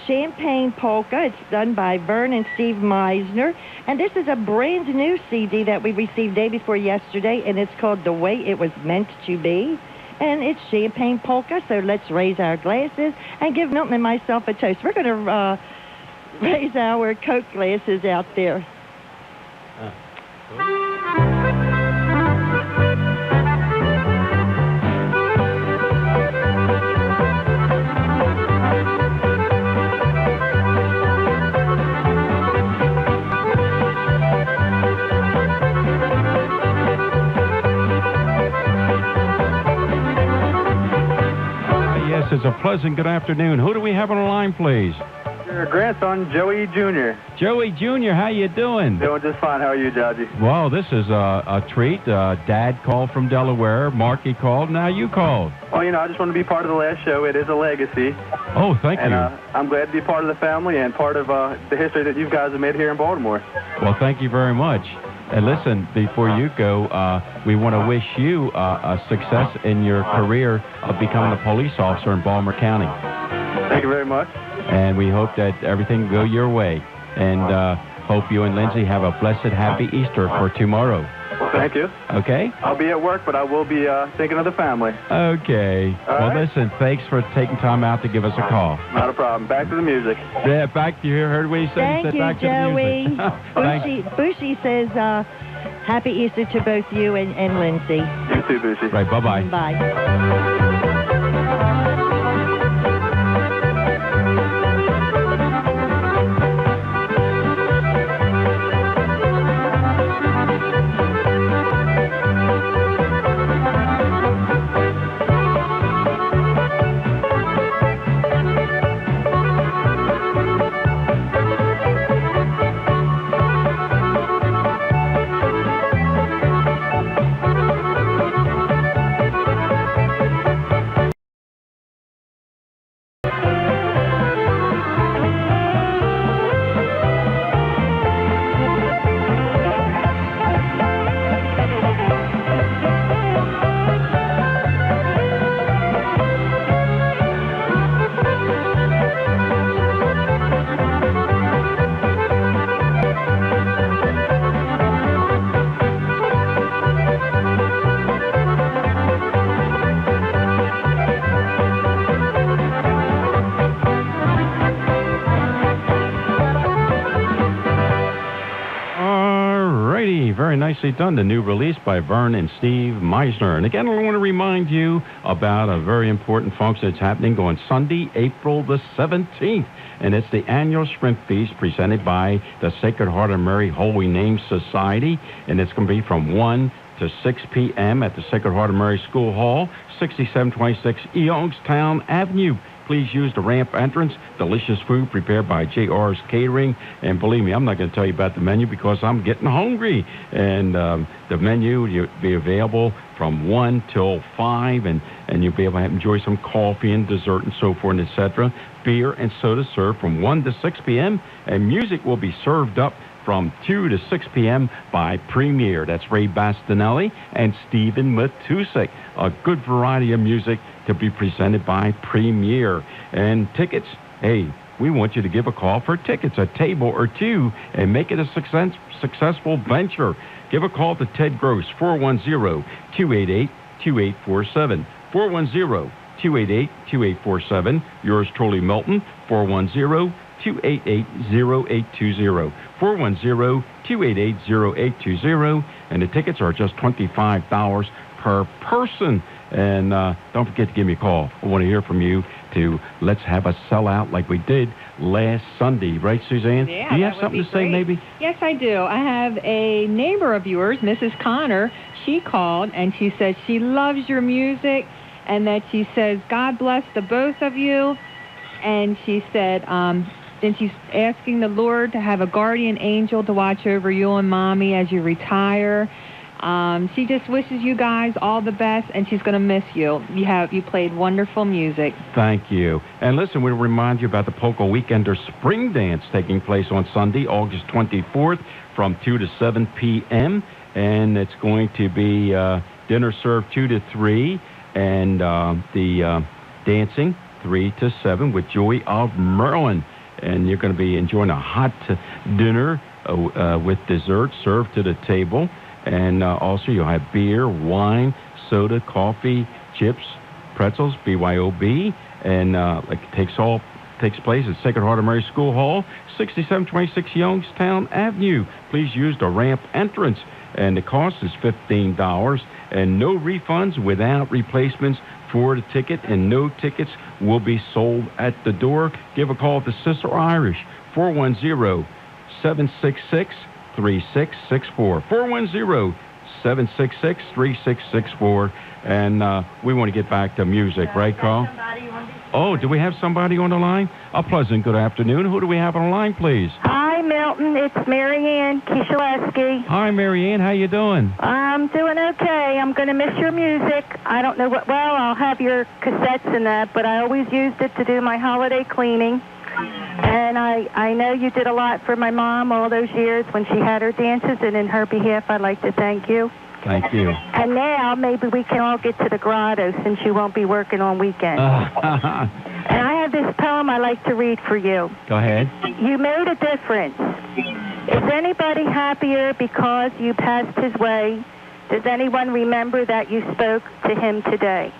Champagne Polka. It's done by Vern and Steve Meisner. And this is a brand new CD that we received day before yesterday, and it's called The Way It Was Meant to Be. And it's Champagne Polka, so let's raise our glasses and give Milton and myself a toast. We're going to raise our Coke glasses out there. It's a pleasant good afternoon. Who do we have on the line, please? Your grandson, Joey Jr. Joey Jr., how you doing? Doing just fine. How are you, Judgy? Well, this is a treat. Dad called from Delaware. Marky called. Now you called. Well, I just want to be part of the last show. It is a legacy. Oh, thank you. And I'm glad to be part of the family and part of the history that you guys have made here in Baltimore. Well, thank you very much. And listen, before you go, we want to wish you a success in your career of becoming a police officer in Baltimore County. Thank you very much. And we hope that everything will go your way. And hope you and Lindsay have a blessed, happy Easter for tomorrow. Well, thank you. Okay? I'll be at work, but I will be thinking of the family. Okay. Well, listen, thanks for taking time out to give us a call. Not a problem. Back to the music. Yeah, back to you. Heard what you said. Thank you, back Joey. To the music. Bushy says, happy Easter to both you and Lindsay. You too, Bushy. Right, bye-bye. Bye. very nicely done. The new release by Vern and Steve Meisner. And again, I want to remind you about a very important function that's happening on Sunday, April the 17th. And it's the annual Shrimp Feast presented by the Sacred Heart of Mary Holy Name Society. And it's going to be from 1 to 6 p.m. at the Sacred Heart of Mary School Hall, 6726 Youngstown Avenue. Please use the ramp entrance. Delicious food prepared by JR's Catering. And believe me, I'm not going to tell you about the menu because I'm getting hungry. And the menu will be available from 1 till 5, and you'll be able to enjoy some coffee and dessert and so forth, etc. Beer and soda served from 1 to 6 p.m., and music will be served up from 2 to 6 p.m. by Premier. That's Ray Bastinelli and Stephen Matusik. A good variety of music to be presented by Premier. And tickets, hey, we want you to give a call for tickets, a table or two, and make it a successful venture. Give a call to Ted Gross, 410-288-2847. 410-288-2847. Yours truly, Milton, 410-288-0820. 410-288-0820. And the tickets are just $25 per person. And don't forget to give me a call. I want to hear from you to let's have a sellout like we did last Sunday. Right, Suzanne? Yeah, do you have something to say, maybe? Yes, I do. I have a neighbor of yours, Mrs. Connor. She called, and she said she loves your music, and that she says, God bless the both of you. And she said, then she's asking the Lord to have a guardian angel to watch over you and Mommy as you retire. She just wishes you guys all the best, and she's going to miss you. You played wonderful music. Thank you. And listen, we'll remind you about the Polka Weekender Spring Dance taking place on Sunday, August 24th from 2 to 7 p.m. And it's going to be dinner served 2 to 3, and the dancing 3 to 7 with Joy of Merlin. And you're going to be enjoying a hot dinner with dessert served to the table. And also you'll have beer, wine, soda, coffee, chips, pretzels, BYOB. And it takes place at Sacred Heart of Mary School Hall, 6726 Youngstown Avenue. Please use the ramp entrance. And the cost is $15. And no refunds without replacements for the ticket. And no tickets will be sold at the door. Give a call to Sister Irish, 410-766-3664. 410-766-3664. And we want to get back to music, right, Carl? Oh, do we have somebody on the line? A pleasant good afternoon. Who do we have on the line, please? Hi, Milton. It's Marianne Kishaleski. Hi, Marianne. How you doing? I'm doing okay. I'm going to miss your music. I don't know what... Well, I'll have your cassettes and that, but I always used it to do my holiday cleaning. And I know you did a lot for my mom all those years when she had her dances, and in her behalf, I'd like to thank you. Thank you. And now maybe we can all get to the grotto since you won't be working on weekends. And I have this poem I like to read for you. Go ahead. You made a difference. Is anybody happier because you passed his way? Does anyone remember that you spoke to him today?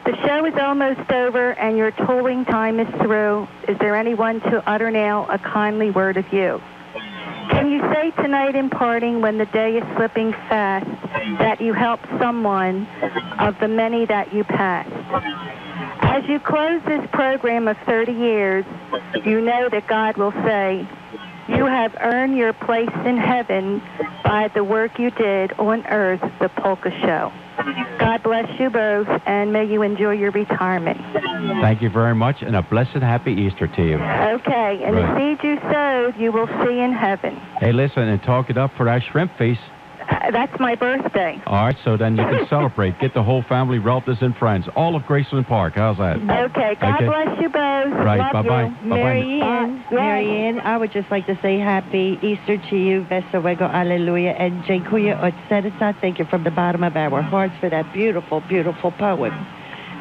The show is almost over and your tolling time is through. Is there anyone to utter now a kindly word of you? Can you say tonight in parting when the day is slipping fast that you helped someone of the many that you passed? As you close this program of 30 years, you know that God will say, you have earned your place in heaven by the work you did on earth, the Polka Show. God bless you both, and may you enjoy your retirement. Thank you very much, and a blessed, happy Easter to you. Okay, and the seed you sowed, you will see in heaven. Hey, listen, and talk it up for that shrimp feast. That's my birthday. All right, so then you can celebrate. Get the whole family, relatives, and friends. All of Graceland Park. How's that? Okay, God bless you both. Right, Love bye-bye. you. Marianne, Marianne, I would just like to say happy Easter to you. Wesołego Alleluia, and dziękuję od serca. Thank you from the bottom of our hearts for that beautiful, beautiful poem.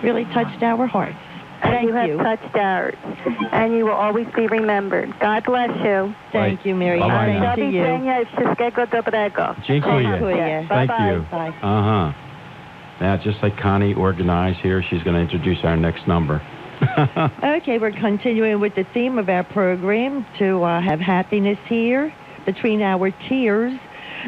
Really touched our hearts. And you have touched ours, and you will always be remembered. God bless you. Thank you, Marianne. Bye-bye To you. Wszystkiego dobrego. Dziękuję. Thank you. Bye. Uh-huh. Now, just like Connie organized here, she's going to introduce our next number. Okay, we're continuing with the theme of our program to have happiness here between our tears.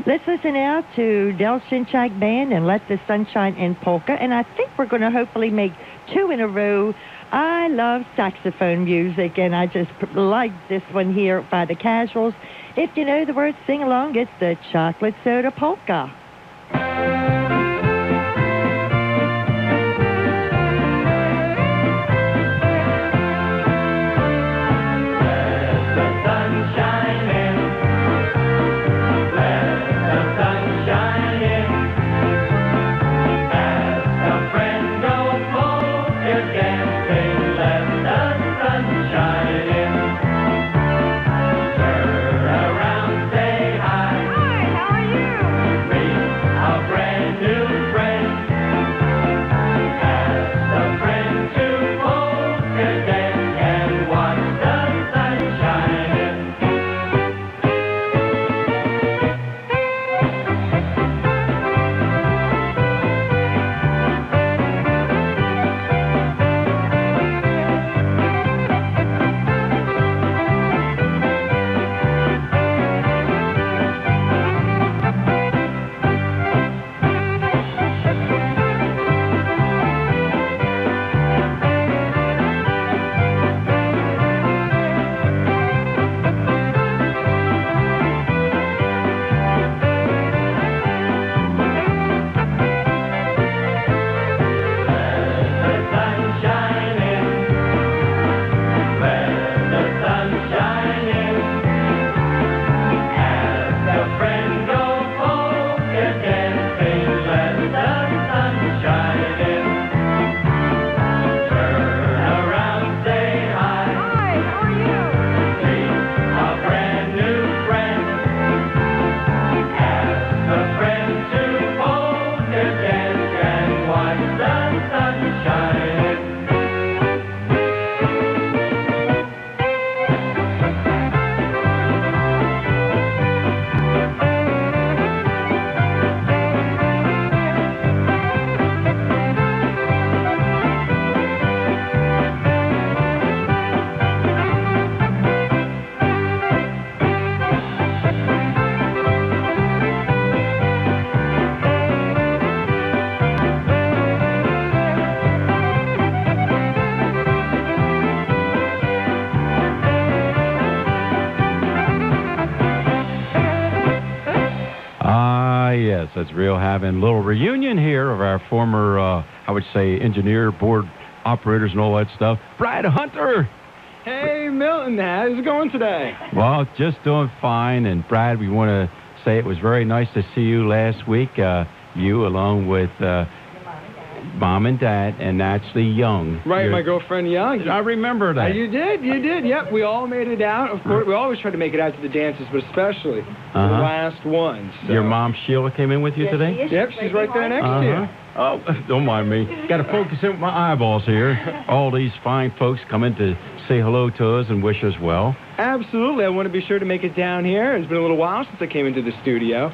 Let's listen out to Del Shinchak Band and Let the Sunshine in Polka. And I think we're going to hopefully make 2 in a row. I love saxophone music, and I just like this one here by the Casuals. If you know the words, sing along. It's the Chocolate Soda Polka. Yes, that's real. Having a little reunion here of our former, I would say, engineer, board operators and all that stuff. Brad Hunter! Hey, Milton, how's it going today? Well, just doing fine. And Brad, we want to say it was very nice to see you last week. You along with Mom and Dad and actually Young. Right, my girlfriend Young. I remember that. You did. Yep, we all made it out. Of course, we always try to make it out to the dances, but especially the last one. So. Your mom, Sheila, came in with you today? Yep, she's right there next to you. Oh, don't mind me. Got to focus in with my eyeballs here. All these fine folks come in to say hello to us and wish us well. Absolutely. I want to be sure to make it down here. It's been a little while since I came into the studio.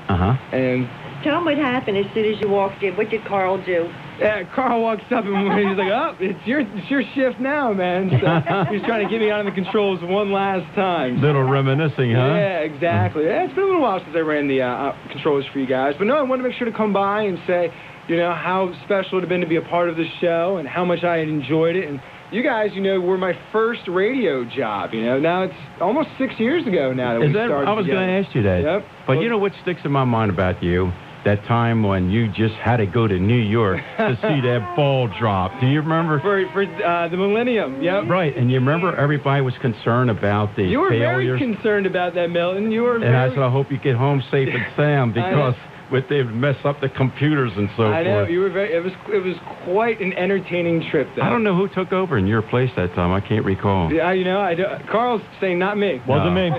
And tell them what happened as soon as you walked in. What did Carl do? Yeah, Carl walks up and he's like, "Oh, it's your shift now, man." So he's trying to get me on the controls one last time. Little reminiscing, huh? Yeah, exactly. Yeah, it's been a little while since I ran the controls for you guys. But no, I wanted to make sure to come by and say, you know, how special it had been to be a part of the show and how much I had enjoyed it. And you guys, you know, were my first radio job, you know. Now it's almost 6 years ago now that we started I was going to ask you that. Yep. But you know what sticks in my mind about you? That time when you just had to go to New York to see that ball drop. Do you remember? For the Millennium, yep. Right, and you remember everybody was concerned about the You were failures. very concerned about that, Milton. You were and I said, I hope you get home safe and sound because they'd mess up the computers and so forth. I know, you were very, it was quite an entertaining trip, though. I don't know who took over in your place that time. I can't recall. Yeah, you know, Carl's saying not me. Wasn't me.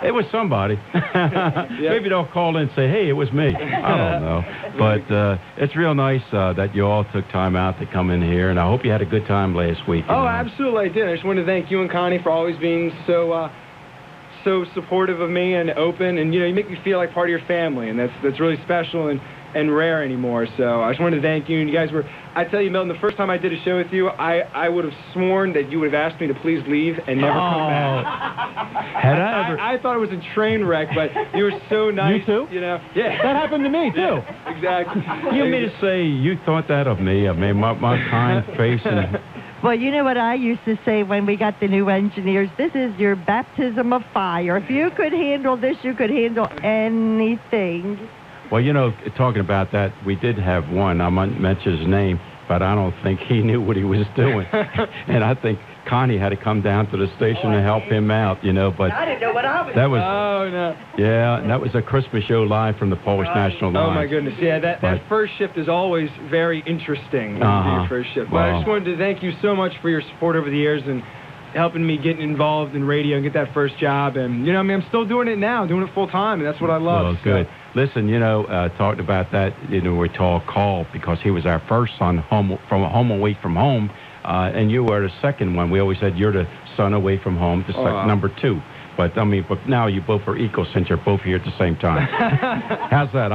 It was somebody. Maybe they'll call in and say, hey, it was me. I don't know. But it's real nice that you all took time out to come in here, and I hope you had a good time last week. Oh, absolutely I did. I just want to thank you and Connie for always being so so supportive of me and open, and you make me feel like part of your family, and that's really special and rare anymore. So I just wanted to thank you. And you guys were, I tell you, Milton, the first time I did a show with you, I would have sworn that you would have asked me to please leave and never come back. Had I ever... I thought it was a train wreck, but you were so nice. You too? Yeah. That happened to me, too. Yeah, exactly. You mean to say you thought that of me? I mean, my kind face and... Well, you know what I used to say when we got the new engineers? This is your baptism of fire. If you could handle this, you could handle anything. Well, talking about that, we did have one. I might mention his name, but I don't think he knew what he was doing. And I think Connie had to come down to the station to help him out, but... I didn't know what I was doing. Oh, no. Yeah, and that was a Christmas show live from the Polish National Line. Oh, my goodness. Yeah, that first shift is always very interesting, your first shift. But I just wanted to thank you so much for your support over the years and helping me get involved in radio and get that first job. And, I'm still doing it now, doing it full time, and that's what I love. Well, good. Listen, talked about that, we called because he was our first son home away from home, and you were the second one. We always said you're the son away from home, number 2. But now you both are equal since you're both here at the same time. How's that?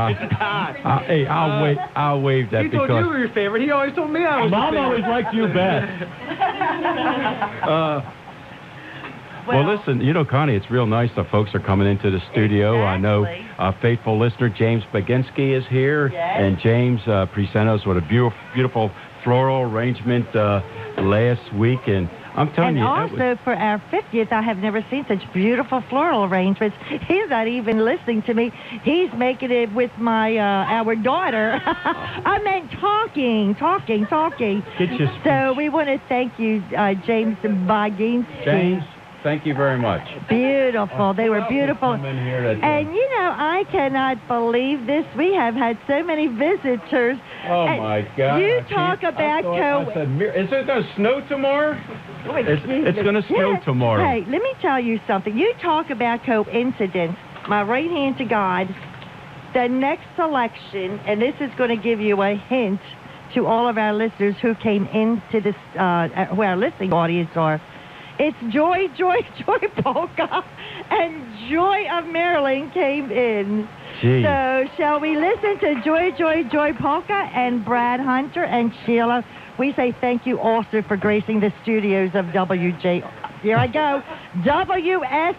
Hey, I'll wave that he because... He told you were your favorite. He always told me I was Mom always liked you best. Well, listen, Connie, it's real nice that folks are coming into the studio. Exactly. I know a faithful listener, James Baginski, is here. Yes. And James presented us with a beautiful floral arrangement last week. And I'm telling you... And also, for our 50th, I have never seen such beautiful floral arrangements. He's not even listening to me. He's making it with our daughter. I meant talking. So we want to thank you, James Baginski. James, thank you very much. Beautiful. They were beautiful. And I cannot believe this. We have had so many visitors. Oh, my God. You talk about... Is it going to snow tomorrow? It's going to snow tomorrow. Hey, let me tell you something. You talk about coincidence. My right hand to God, the next selection, and this is going to give you a hint to all of our listeners who came into this, who our listening audience are. It's Joy, Joy, Joy Polka, and Joy of Maryland came in. Gee. So shall we listen to Joy, Joy, Joy Polka and Brad Hunter and Sheila? We say thank you also for gracing the studios of WJRO. Here I go. WFBR.